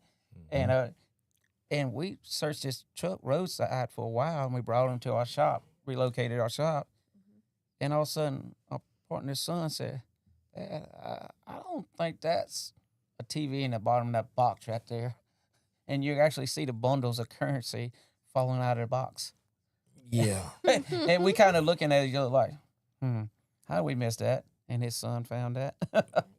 And we searched this truck roadside for a while, and we brought him to our shop, relocated our shop. And all of a sudden, our partner's son said, "Dad, I don't think that's a TV in the bottom of that box right there." And you actually see the bundles of currency falling out of the box. Yeah. And we kind of looking at each other like, how did we miss that? And his son found that.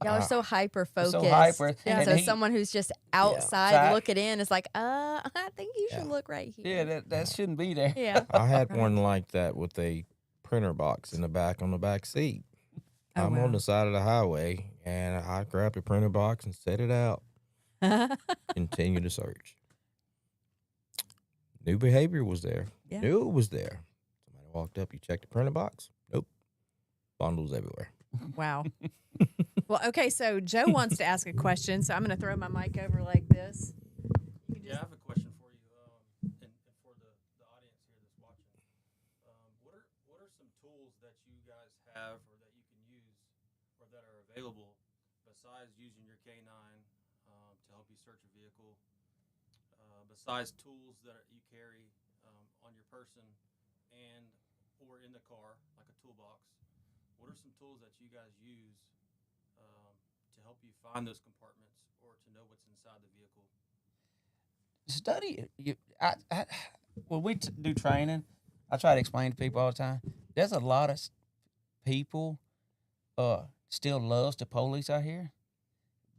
Y'all are so hyper focused. So hyper. Yeah. And So he- someone who's just outside Outside. looking in is like, I think you should look right here. Yeah, that shouldn't be there. Yeah. I had one like that with a printer box in the back on the back seat. Oh, I'm wow. on the side of the highway, and I grabbed the printer box and set it out. Continue to search. New behavior was there. Yeah. Knew it was there. Somebody walked up. You checked the printer box. Nope. Bundles everywhere. Wow. Well, okay, so Joe wants to ask a question, so I'm going to throw my mic over like this. Yeah, I have a question for you, and for the audience here that's watching. What are some tools that you guys have, or that you can use, or that are available, besides using your K9 to help you search a vehicle? Besides tools that you carry on your person and or in the car, like a toolbox, what are some tools that you guys use to help you find those compartments or to know what's inside the vehicle? Study it. When we do training, I try to explain to people all the time. There's a lot of people still loves the police out here.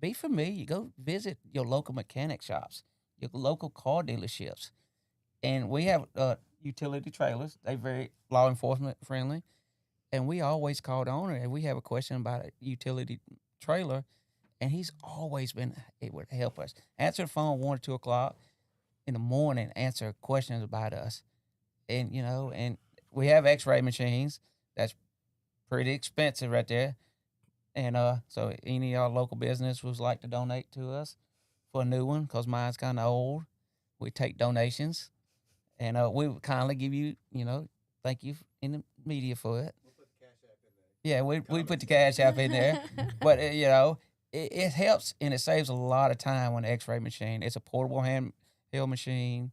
Be familiar. Go visit your local mechanic shops, your local car dealerships, and we have utility trailers. They're very law enforcement friendly, and we always call the owner and we have a question about a utility trailer, and he's always been able to help us. Answer the phone 1 or 2 o'clock in the morning, answer questions about us. And, you know, and we have x-ray machines. That's pretty expensive right there. And so any of our local business would like to donate to us for a new one, because mine's kind of old. We take donations. And we would kindly give you, you know, thank you in the media for it. We'll put the Cash App in there. Yeah, we put the Cash App in there. But, you know, it helps, and it saves a lot of time on the x-ray machine. It's a portable handheld machine.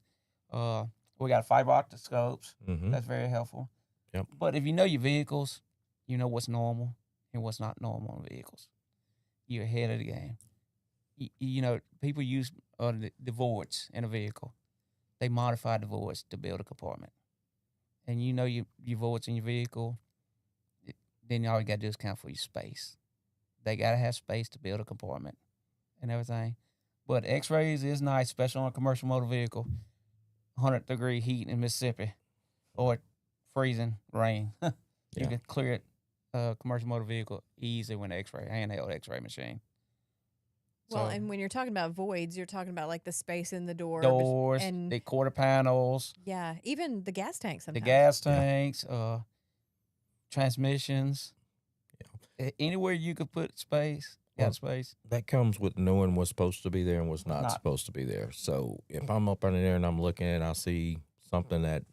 We got fiber optic scopes. Mm-hmm. That's very helpful. Yep. But if you know your vehicles, you know what's normal and what's not normal in vehicles. You're ahead of the game. You know, people use the voids in a vehicle. They modify the voids to build a compartment. And you know your voids in your vehicle, then all you got to do is count for your space. They got to have space to build a compartment and everything. But x-rays is nice, especially on a commercial motor vehicle. 100-degree heat in Mississippi or freezing rain. You Yeah. can clear it, commercial motor vehicle easy with an x-ray, handheld x-ray machine. Well, So, and when you're talking about voids, you're talking about like the space in the door. doors, and the quarter panels, yeah, even the gas tank sometimes. the gas tanks, transmissions. Anywhere you could put space, Well, got space. That comes with knowing what's supposed to be there and what's not Not. supposed to be there. So if I'm up under there and I'm looking and I see something that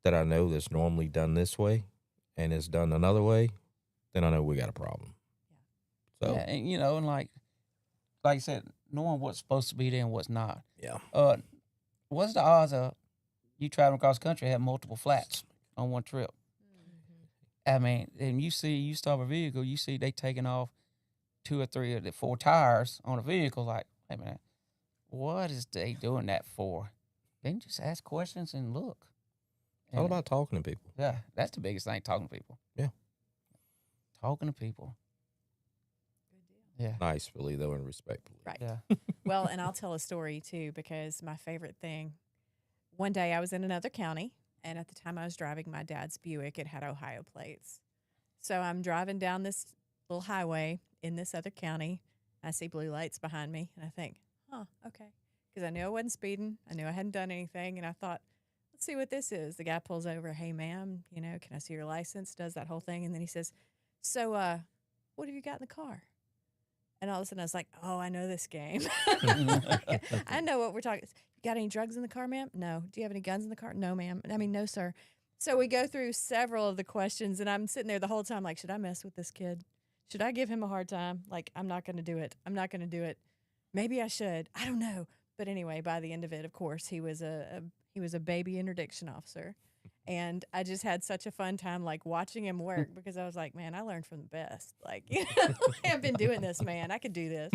I know that's normally done this way and it's done another way, then I know we got a problem. So Yeah, and you know, and like I said, knowing what's supposed to be there and what's not. yeah. What's the odds of you traveling across the country and have multiple flats on one trip? I mean, and you stop a vehicle, you see they taking off 2 or 3 or 4 tires on a vehicle. Like, hey man, what is they doing that for? Then just ask questions and look. It's all And, about talking to people. yeah, that's the biggest thing, talking to people. Yeah. Talking to people. Yeah. Nicely though and respectfully. Right. Yeah. Well, and I'll tell a story too, because my favorite thing, one day I was in another county, and at the time I was driving my dad's Buick. It had Ohio plates. So I'm driving down this little highway in this other county. I see blue lights behind me, and I think, oh, okay. Because I knew I wasn't speeding. I knew I hadn't done anything, and I thought, let's see what this is. The guy pulls over, hey, ma'am, can I see your license? Does that whole thing. And then he says, so what have you got in the car? And all of a sudden I was like, oh, I know this game. I know what we're talking. You got any drugs in the car, ma'am? No. Do you have any guns in the car? No, ma'am. I mean, no, sir. So we go through several of the questions, and I'm sitting there the whole time like, should I mess with this kid? Should I give him a hard time? Like, I'm not going to do it. I'm not going to do it. Maybe I should. I don't know. But anyway, by the end of it, of course, he was a baby interdiction officer. And I just had such a fun time, like, watching him work, because I was like, man, I learned from the best. Like, I've been doing this, man. I could do this.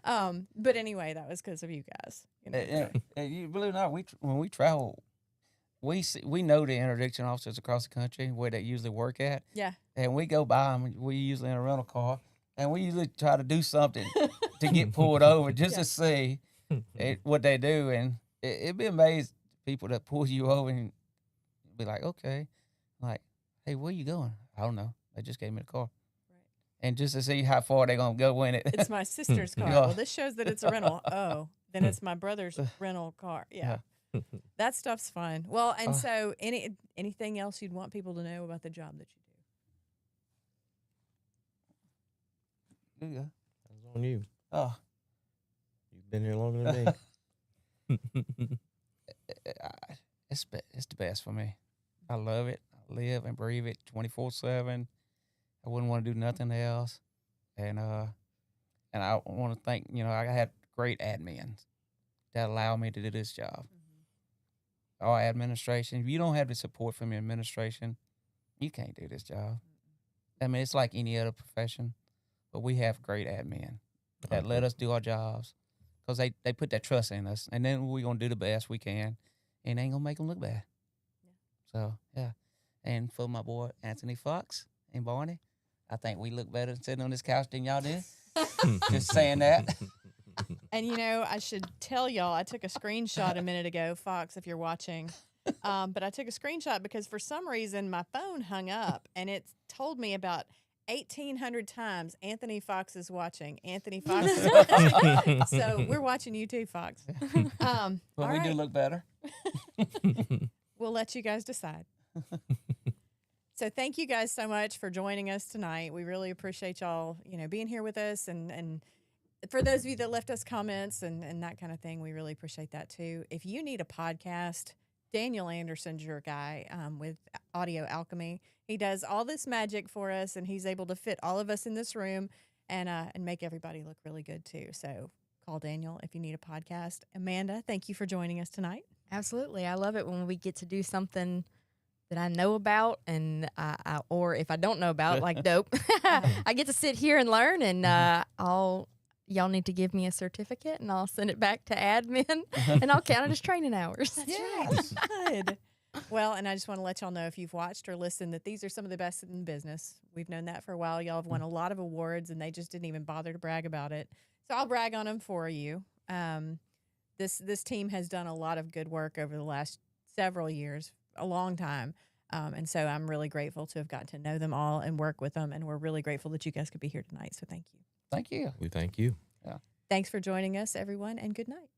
But anyway, that was because of you guys. And you believe it or not, when we travel, we know the interdiction officers across the country where they usually work at. Yeah. And we go by them. We usually in a rental car, and we usually try to do something to get pulled over just to see what they do. And it'd be amazed people that pull you over and be like, okay, like, hey, where you going? I don't know. They just gave me the car. Right. And just to see how far they're going to go in it. It's my sister's car. Yeah. Well, this shows that it's a rental. Oh, then it's my brother's rental car. Yeah. That stuff's fun. Well, and so anything else you'd want people to know about the job that you do? Yeah. That's on you. Oh, You've been here longer than me. it's the best for me. I love it. I live and breathe it 24/7. I wouldn't want to do nothing else. And I want to thank, I had great admins that allow me to do this job. Our administration, if you don't have the support from your administration, you can't do this job. I mean, it's like any other profession, but we have great admin that let us do our jobs because they put that trust in us, and then we're going to do the best we can, and ain't going to make them look bad. Yeah. So, yeah. And for my boy, Anthony Fox and Barney, I think we look better sitting on this couch than y'all did. Just saying that. And, I should tell y'all, I took a screenshot a minute ago, Fox, if you're watching. But I took a screenshot because for some reason my phone hung up, and it told me about 1,800 times, Anthony Fox is watching. Anthony Fox is watching. So we're watching you too, Fox. Well, we do look better. We'll let you guys decide. So thank you guys so much for joining us tonight. We really appreciate y'all, being here with us. And for those of you that left us comments and that kind of thing, we really appreciate that too. If you need a podcast, Daniel Anderson's your guy with Audio Alchemy. He does all this magic for us, and he's able to fit all of us in this room and make everybody look really good too. So call Daniel if you need a podcast. Amanda, thank you for joining us tonight. Absolutely. I love it when we get to do something that I know about, and or if I don't know about, like dope, I get to sit here and learn, and y'all need to give me a certificate, and I'll send it back to admin, and I'll count it as training hours. That's right. Good. Well, and I just want to let y'all know, if you've watched or listened, that these are some of the best in business. We've known that for a while. Y'all have won a lot of awards, and they just didn't even bother to brag about it. So I'll brag on them for you. This team has done a lot of good work over the last several years, a long time. And so I'm really grateful to have gotten to know them all and work with them. And we're really grateful that you guys could be here tonight. So thank you. Thank you. We thank you. Yeah. Thanks for joining us, everyone, and good night.